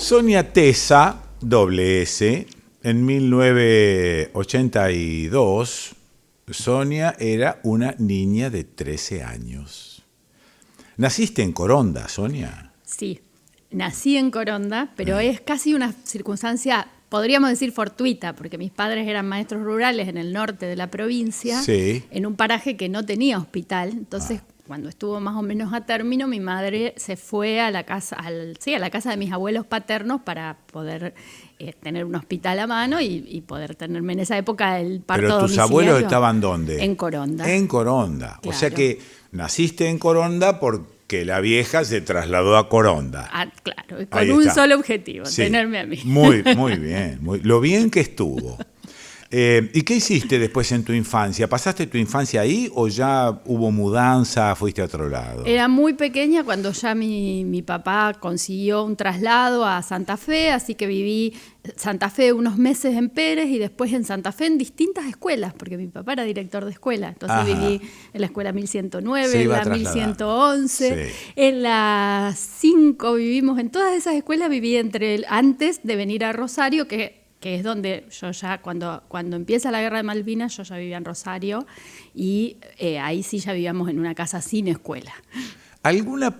Sonia Tesa, doble S, en 1982, Sonia era una niña de 13 años. ¿Naciste en Coronda, Sonia? Sí, nací en Coronda, pero es casi una circunstancia, podríamos decir fortuita, porque mis padres eran maestros rurales en el norte de la provincia, Sí. en un paraje que no tenía hospital. Entonces, cuando estuvo más o menos a término, mi madre se fue a la casa, a la casa de mis abuelos paternos para poder tener un hospital a mano y poder tenerme en esa época el parto ¿Pero tus domiciliario. abuelos estaban dónde? En Coronda. En Coronda. Claro. O sea que naciste en Coronda porque la vieja se trasladó a Coronda. Claro, Ahí con un está. solo objetivo, Sí. tenerme a mí. Muy bien. Lo bien que estuvo. ¿Y qué hiciste después en tu infancia? ¿Pasaste tu infancia ahí o ya hubo mudanza, fuiste a otro lado? Era muy pequeña cuando ya mi papá consiguió un traslado a Santa Fe, así que viví Santa Fe unos meses en Pérez y después en Santa Fe en distintas escuelas, porque mi papá era director de escuela. Entonces Ajá. viví en la escuela Se 1109, iba en la trasladando. 1111, Sí. en la 5 vivimos, en todas esas escuelas viví antes de venir a Rosario, que es donde yo ya, cuando empieza la Guerra de Malvinas, yo ya vivía en Rosario y ahí sí ya vivíamos en una casa sin escuela. ¿Alguna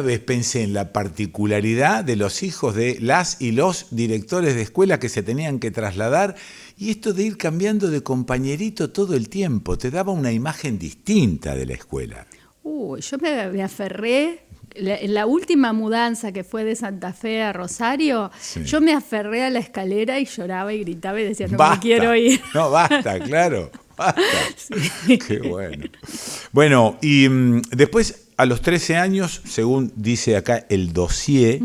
vez pensé en la particularidad de los hijos de las y los directores de escuela que se tenían que trasladar y esto de ir cambiando de compañerito todo el tiempo? Te daba una imagen distinta de la escuela. Yo me aferré. En la última mudanza que fue de Santa Fe a Rosario, Sí. yo me aferré a la escalera y lloraba y gritaba y decía, no Basta. me quiero ir. No, basta, claro. Basta. Sí. Qué bueno. Bueno, y después a los 13 años, según dice acá el dossier,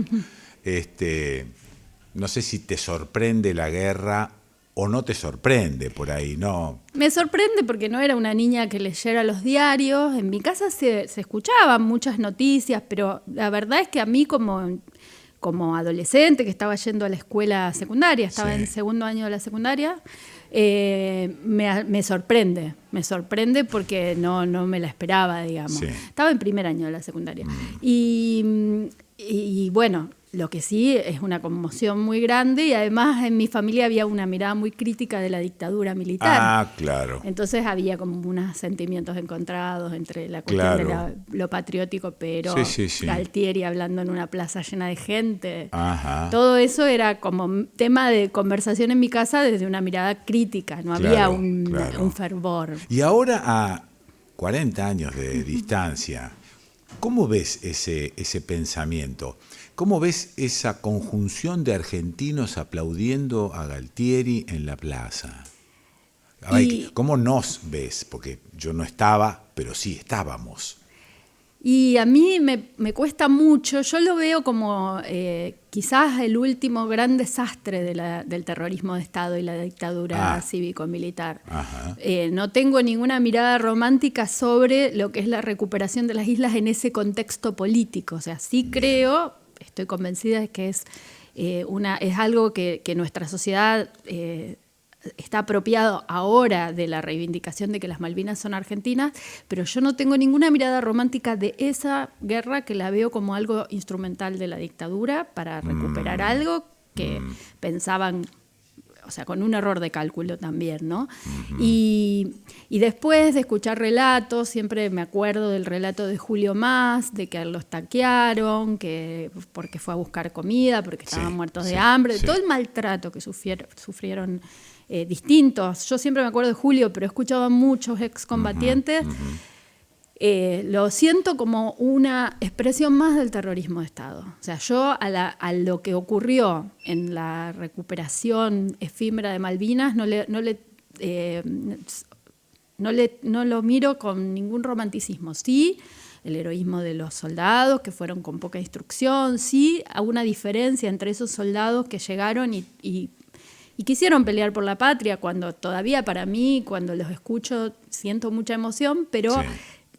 no sé si te sorprende la guerra o no te sorprende por ahí, ¿no? Me sorprende porque no era una niña que leyera los diarios. En mi casa se escuchaban muchas noticias, pero la verdad es que a mí como adolescente que estaba yendo a la escuela secundaria, estaba Sí. en segundo año de la secundaria, me sorprende porque no me la esperaba, digamos. Sí. Estaba en primer año de la secundaria. Y bueno, lo que sí es una conmoción muy grande y además en mi familia había una mirada muy crítica de la dictadura militar. Ah, claro. Entonces había como unos sentimientos encontrados entre la cuestión Claro. de lo patriótico, pero Sí. Galtieri hablando en una plaza llena de gente. Ajá. Todo eso era como tema de conversación en mi casa desde una mirada crítica, no había Claro, un claro. fervor. Y ahora a 40 años de distancia, ¿cómo ves ese pensamiento? ¿Cómo ves esa conjunción de argentinos aplaudiendo a Galtieri en la plaza? ¿Cómo nos ves? Porque yo no estaba, pero sí estábamos. Y a mí me cuesta mucho, yo lo veo como quizás el último gran desastre del terrorismo de Estado y la dictadura cívico-militar. No tengo ninguna mirada romántica sobre lo que es la recuperación de las islas en ese contexto político. O sea, sí creo, estoy convencida de que es algo que nuestra sociedad está apropiado ahora de la reivindicación de que las Malvinas son argentinas, pero yo no tengo ninguna mirada romántica de esa guerra, que la veo como algo instrumental de la dictadura para recuperar algo que pensaban, o sea, con un error de cálculo también, ¿no? Y después de escuchar relatos, siempre me acuerdo del relato de Julio Mas, de que lo estaquearon, porque fue a buscar comida, porque estaban muertos de hambre, de todo el maltrato que sufrieron distintos. Yo siempre me acuerdo de Julio, pero he escuchado a muchos excombatientes. Lo siento como una expresión más del terrorismo de Estado. O sea, yo a lo que ocurrió en la recuperación efímera de Malvinas no lo miro con ningún romanticismo. Sí, el heroísmo de los soldados que fueron con poca instrucción, sí, hay una diferencia entre esos soldados que llegaron y quisieron pelear por la patria, cuando todavía para mí, cuando los escucho, siento mucha emoción, pero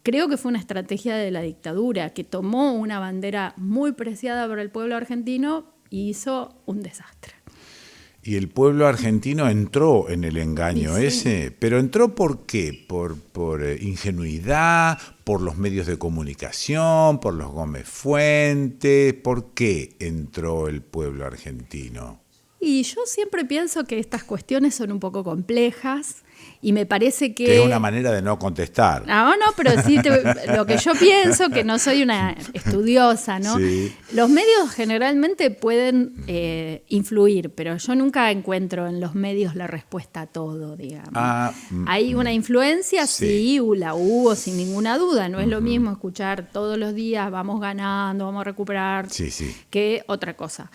creo que fue una estrategia de la dictadura que tomó una bandera muy preciada para el pueblo argentino y hizo un desastre. Y el pueblo argentino entró en el engaño ese, pero entró ¿por qué? Por ingenuidad, por los medios de comunicación, por los Gómez Fuentes. ¿Por qué entró el pueblo argentino? Y yo siempre pienso que estas cuestiones son un poco complejas y me parece que... es una manera de no contestar. No, pero sí lo que yo pienso, que no soy una estudiosa, ¿no? Sí. Los medios generalmente pueden influir, pero yo nunca encuentro en los medios la respuesta a todo, digamos. Hay una influencia, sí, la hubo sin ninguna duda. No es lo mismo escuchar todos los días vamos ganando, vamos a recuperar, que otra cosa.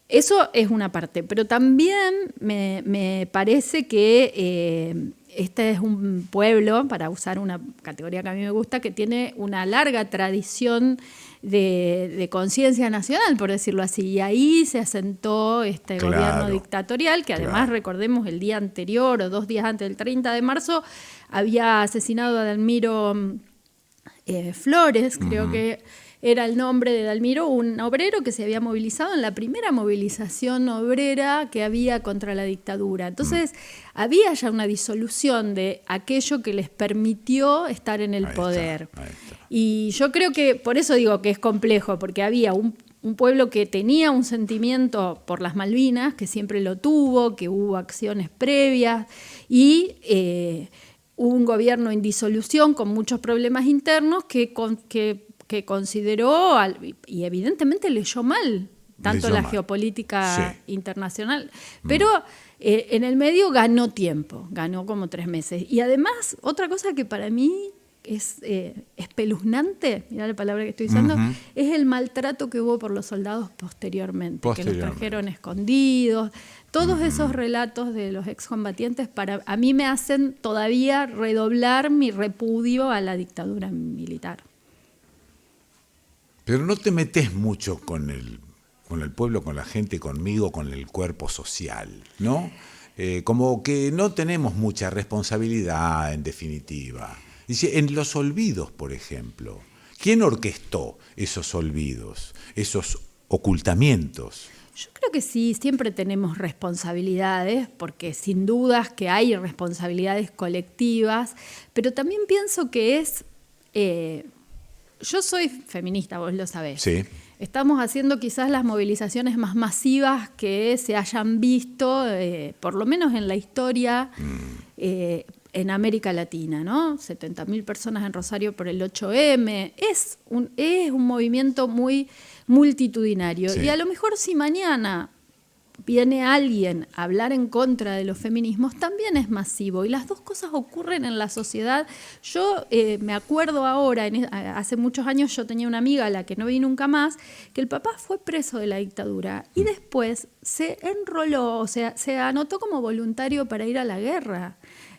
Eso es una parte, pero también me parece que este es un pueblo, para usar una categoría que a mí me gusta, que tiene una larga tradición de conciencia nacional, por decirlo así, y ahí se asentó este gobierno dictatorial, que además recordemos el día anterior o 2 días antes del 30 de marzo había asesinado a Dalmiro Flores, creo que era el nombre de Dalmiro, un obrero que se había movilizado en la primera movilización obrera que había contra la dictadura. Entonces, había ya una disolución de aquello que les permitió estar en el poder. Ahí está. Y yo creo que, por eso digo que es complejo, porque había un pueblo que tenía un sentimiento por las Malvinas, que siempre lo tuvo, que hubo acciones previas, y hubo un gobierno en disolución con muchos problemas internos que consideró, y evidentemente leyó mal, tanto la geopolítica internacional, pero en el medio ganó tiempo, ganó como 3 meses. Y además, otra cosa que para mí es espeluznante, mirá la palabra que estoy usando, es el maltrato que hubo por los soldados posteriormente. Que los trajeron escondidos. Todos esos relatos de los excombatientes a mí me hacen todavía redoblar mi repudio a la dictadura militar. Pero no te metes mucho con el pueblo, con la gente, conmigo, con el cuerpo social, ¿no? Como que no tenemos mucha responsabilidad, en definitiva. Dice, en los olvidos, por ejemplo, ¿quién orquestó esos olvidos, esos ocultamientos? Yo creo que sí, siempre tenemos responsabilidades, porque sin dudas que hay responsabilidades colectivas, pero también pienso que es... yo soy feminista, vos lo sabés. Sí. Estamos haciendo quizás las movilizaciones más masivas que se hayan visto, por lo menos en la historia, en América Latina, ¿no? 70.000 personas en Rosario por el 8M. Es un movimiento muy multitudinario. Sí. Y a lo mejor si mañana viene alguien a hablar en contra de los feminismos, también es masivo. Y las dos cosas ocurren en la sociedad. Yo me acuerdo ahora, hace muchos años yo tenía una amiga a la que no vi nunca más, que el papá fue preso de la dictadura y después se enroló, o sea, se anotó como voluntario para ir a la guerra.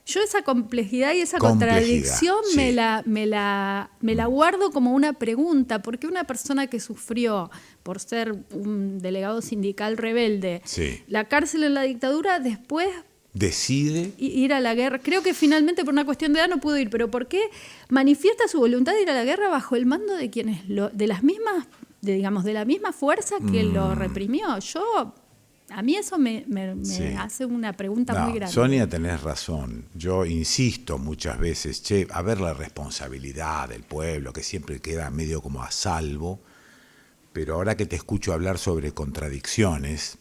Yo esa complejidad y esa contradicción sí. me la guardo como una pregunta, porque una persona que sufrió por ser un delegado sindical rebelde, sí. la cárcel en la dictadura, después decide ir a la guerra. Creo que finalmente por una cuestión de edad no pudo ir, pero ¿por qué manifiesta su voluntad de ir a la guerra bajo el mando de quienes de la misma fuerza que lo reprimió? A mí eso me sí. hace una pregunta muy grande. Sonia, tenés razón. Yo insisto muchas veces, a ver la responsabilidad del pueblo, que siempre queda medio como a salvo, pero ahora que te escucho hablar sobre contradicciones,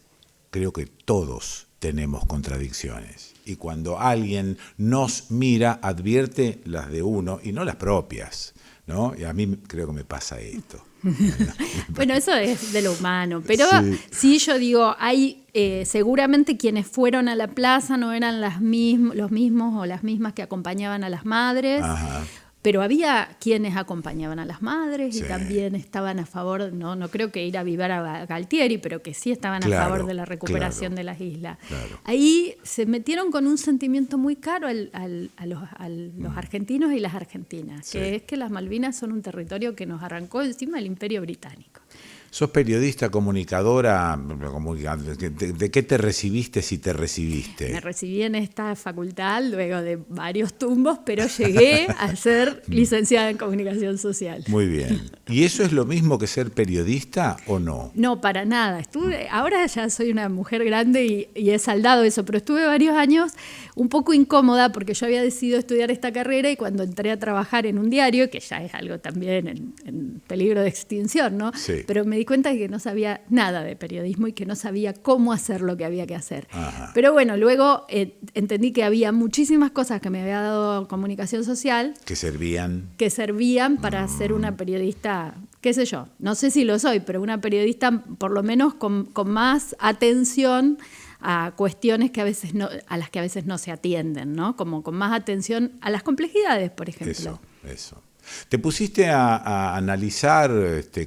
creo que todos tenemos contradicciones. Y cuando alguien nos mira, advierte las de uno y no las propias, ¿no? Y a mí creo que me pasa esto. Bueno, eso es de lo humano, pero sí yo digo, hay seguramente quienes fueron a la plaza no eran los mismos o las mismas que acompañaban a las madres. Ajá. Pero había quienes acompañaban a las madres sí. y también estaban a favor, no creo que ir a vivir a Galtieri, pero que sí estaban a favor de la recuperación de las islas. Claro. Ahí se metieron con un sentimiento muy caro a los argentinos y las argentinas, sí. que es que las Malvinas son un territorio que nos arrancó encima del Imperio Británico. ¿Sos periodista, comunicadora? ¿De qué te recibiste si te recibiste? Me recibí en esta facultad luego de varios tumbos, pero llegué a ser licenciada en comunicación social. Muy bien. ¿Y eso es lo mismo que ser periodista o no? No, para nada. Ahora ya soy una mujer grande y he saldado eso, pero estuve varios años un poco incómoda porque yo había decidido estudiar esta carrera y cuando entré a trabajar en un diario, que ya es algo también en peligro de extinción, ¿no? Sí. Pero me di cuenta de que no sabía nada de periodismo y que no sabía cómo hacer lo que había que hacer. Ajá. Pero bueno, luego entendí que había muchísimas cosas que me había dado comunicación social Que servían para ser una periodista, qué sé yo, no sé si lo soy, pero una periodista por lo menos con más atención a cuestiones que a las que a veces no se atienden, ¿no? Como con más atención a las complejidades, por ejemplo. Eso. ¿Te pusiste a analizar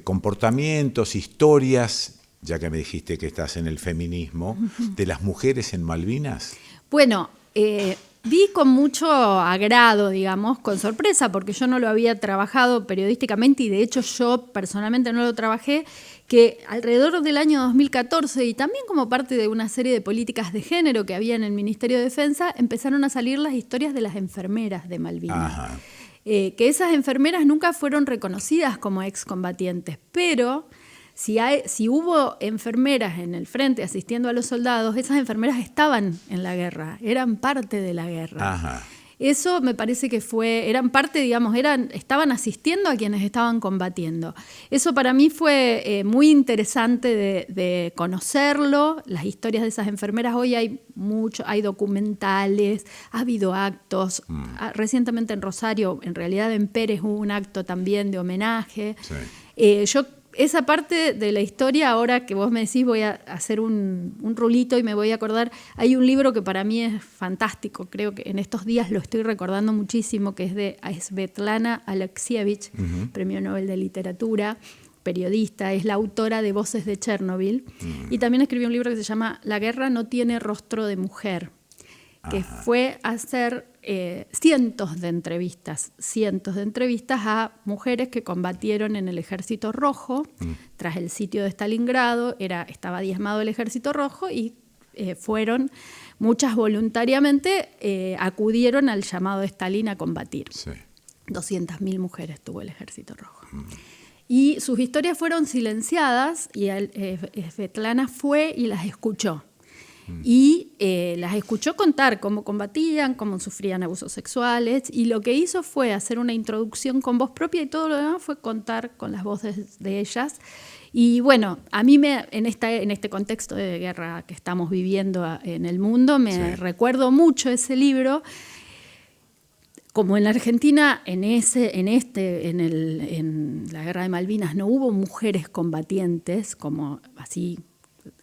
comportamientos, historias, ya que me dijiste que estás en el feminismo, de las mujeres en Malvinas? Bueno, vi con mucho agrado, digamos, con sorpresa, porque yo no lo había trabajado periodísticamente y de hecho yo personalmente no lo trabajé, que alrededor del año 2014 y también como parte de una serie de políticas de género que había en el Ministerio de Defensa, empezaron a salir las historias de las enfermeras de Malvinas. Ajá. Que esas enfermeras nunca fueron reconocidas como excombatientes, pero si hubo enfermeras en el frente asistiendo a los soldados, esas enfermeras estaban en la guerra, eran parte de la guerra. Ajá. Eso me parece que eran parte, digamos, estaban asistiendo a quienes estaban combatiendo. Eso para mí fue muy interesante de conocerlo, las historias de esas enfermeras. Hoy hay documentales, ha habido actos. Recientemente en Rosario, en realidad en Pérez hubo un acto también de homenaje. Sí. Esa parte de la historia, ahora que vos me decís, voy a hacer un rulito y me voy a acordar. Hay un libro que para mí es fantástico, creo que en estos días lo estoy recordando muchísimo, que es de Svetlana Alexievich, Premio Nobel de Literatura, periodista, es la autora de Voces de Chernobyl, y también escribió un libro que se llama La guerra no tiene rostro de mujer, que fue hacer cientos de entrevistas a mujeres que combatieron en el Ejército Rojo, tras el sitio de Stalingrado, estaba diezmado el Ejército Rojo y fueron, muchas voluntariamente, acudieron al llamado de Stalin a combatir. Sí. 200.000 mujeres tuvo el Ejército Rojo. Y sus historias fueron silenciadas y Svetlana fue y las escuchó. Y las escuchó contar cómo combatían, cómo sufrían abusos sexuales, y lo que hizo fue hacer una introducción con voz propia y todo lo demás fue contar con las voces de ellas. Y bueno, a mí en este contexto de guerra que estamos viviendo en el mundo, recuerdo mucho ese libro. Como en la Argentina, en la guerra de Malvinas no hubo mujeres combatientes, como así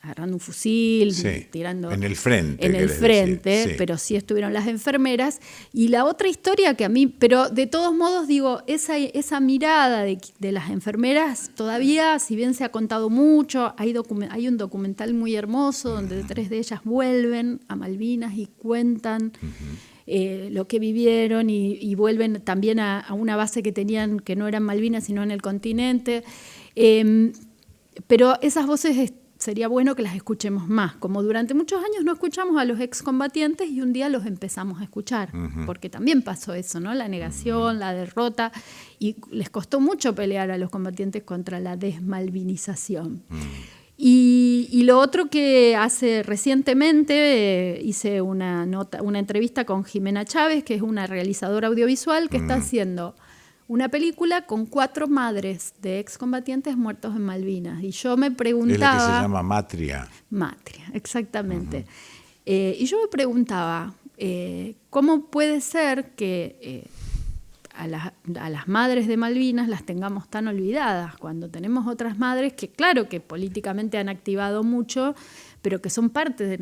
agarrando un fusil, tirando en el frente. Sí. Pero sí estuvieron las enfermeras. Y la otra historia que a mí, pero de todos modos digo, esa mirada de las enfermeras todavía, si bien se ha contado mucho, hay un documental muy hermoso donde 3 de ellas vuelven a Malvinas y cuentan lo que vivieron y vuelven también a una base que tenían, que no era en Malvinas, sino en el continente. Pero esas voces sería bueno que las escuchemos más. Como durante muchos años no escuchamos a los excombatientes y un día los empezamos a escuchar, porque también pasó eso, ¿no? La negación, la derrota, y les costó mucho pelear a los combatientes contra la desmalvinización. Y lo otro que hace recientemente hice una entrevista con Jimena Chávez, que es una realizadora audiovisual que está haciendo una película con 4 madres de excombatientes muertos en Malvinas. Y yo me preguntaba... Es la que se llama Matria. Matria, exactamente. Y yo me preguntaba, ¿cómo puede ser que a las madres de Malvinas las tengamos tan olvidadas cuando tenemos otras madres que, claro, que políticamente han activado mucho, pero que son parte de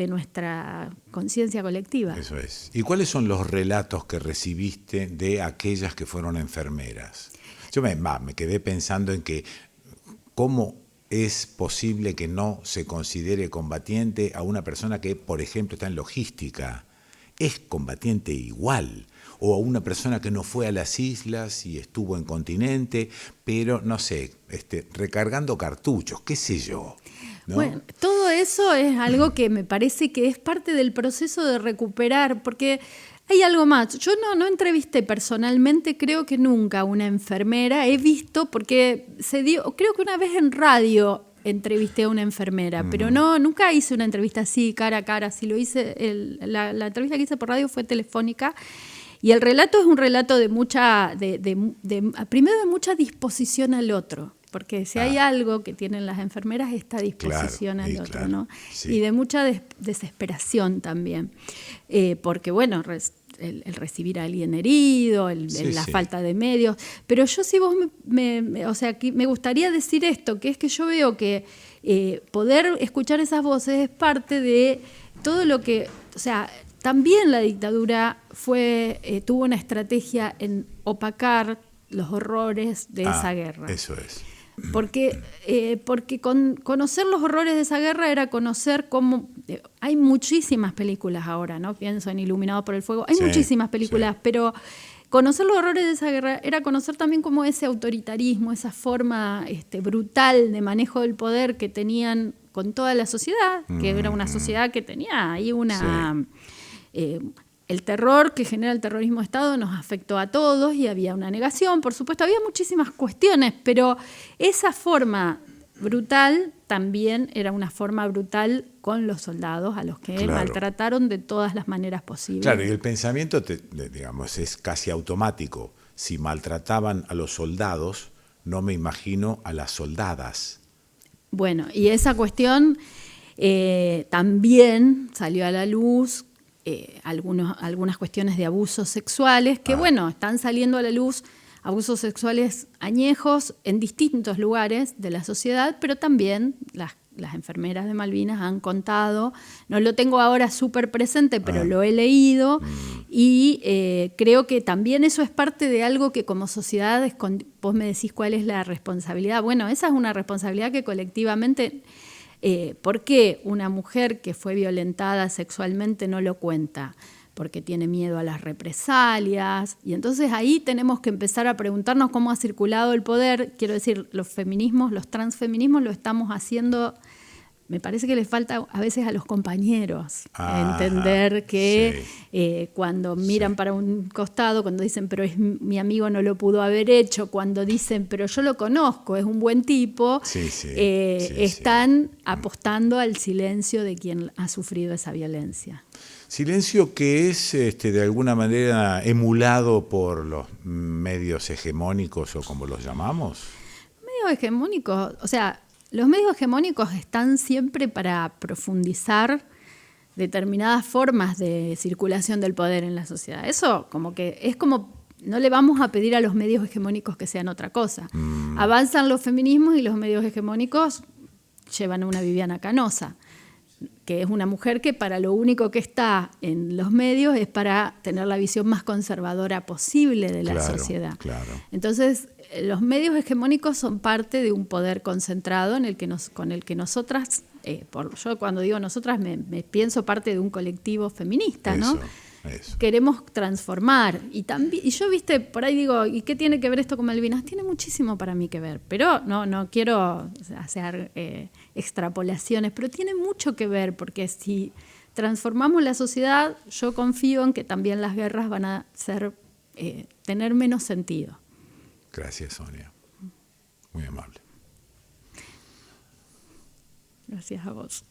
nuestra conciencia colectiva? Eso es. ¿Y cuáles son los relatos que recibiste de aquellas que fueron enfermeras? Yo me quedé pensando en que cómo es posible que no se considere combatiente a una persona que, por ejemplo, está en logística es combatiente igual. O a una persona que no fue a las islas y estuvo en continente, pero, no sé, recargando cartuchos, qué sé yo. ¿No? Bueno, todo eso es algo que me parece que es parte del proceso de recuperar, porque hay algo más. Yo no entrevisté personalmente, creo que nunca, a una enfermera. He visto, porque creo que una vez en radio entrevisté a una enfermera, pero nunca hice una entrevista así, cara a cara. Si lo hice, la entrevista que hice por radio fue telefónica. Y el relato es un relato de primero de mucha disposición al otro, porque si hay algo que tienen las enfermeras es esta disposición al otro, ¿no? Sí. Y de mucha desesperación también, porque bueno, el recibir a alguien herido, la falta de medios. Pero yo si vos me gustaría decir esto, que es que yo veo que poder escuchar esas voces es parte de todo lo que, o sea, también la dictadura tuvo una estrategia en opacar los horrores de esa guerra. Eso es. Porque conocer los horrores de esa guerra era conocer cómo... hay muchísimas películas ahora, ¿no? Pienso en Iluminado por el Fuego. Hay muchísimas películas, pero conocer los horrores de esa guerra era conocer también cómo ese autoritarismo, esa forma brutal de manejo del poder que tenían con toda la sociedad, que era una sociedad que tenía ahí una... el terror que genera el terrorismo de Estado nos afectó a todos y había una negación, por supuesto, había muchísimas cuestiones, pero esa forma brutal también era una forma brutal con los soldados a los que maltrataron de todas las maneras posibles. Claro, y el pensamiento, digamos, es casi automático. Si maltrataban a los soldados, no me imagino a las soldadas. Bueno, y esa cuestión también salió a la luz. Algunas cuestiones de abusos sexuales que, están saliendo a la luz, abusos sexuales añejos en distintos lugares de la sociedad, pero también las enfermeras de Malvinas han contado, no lo tengo ahora súper presente, pero lo he leído, y creo que también eso es parte de algo que como sociedad, vos me decís cuál es la responsabilidad. Bueno, esa es una responsabilidad que colectivamente... ¿Por qué una mujer que fue violentada sexualmente no lo cuenta? Porque tiene miedo a las represalias. Y entonces ahí tenemos que empezar a preguntarnos cómo ha circulado el poder. Quiero decir, los feminismos, los transfeminismos lo estamos haciendo... Me parece que les falta a veces a los compañeros entender que cuando miran para un costado, cuando dicen, pero mi amigo no lo pudo haber hecho, cuando dicen, pero yo lo conozco, es un buen tipo, están apostando al silencio de quien ha sufrido esa violencia. Silencio que es de alguna manera emulado por los medios hegemónicos o como los llamamos. Medios hegemónicos, o sea... Los medios hegemónicos están siempre para profundizar determinadas formas de circulación del poder en la sociedad. Eso no le vamos a pedir a los medios hegemónicos que sean otra cosa. Avanzan los feminismos y los medios hegemónicos llevan a una Viviana Canosa, que es una mujer que para lo único que está en los medios es para tener la visión más conservadora posible de la sociedad. Claro. Entonces, los medios hegemónicos son parte de un poder concentrado con el que nosotras, yo cuando digo nosotras me pienso parte de un colectivo feminista, ¿no? Eso. Queremos transformar. Y yo, por ahí digo, ¿y qué tiene que ver esto con Malvinas? Tiene muchísimo para mí que ver, pero no quiero hacer extrapolaciones, pero tiene mucho que ver, porque si transformamos la sociedad, yo confío en que también las guerras van a tener menos sentido. Gracias, Sonia. Muy amable. Gracias a vos.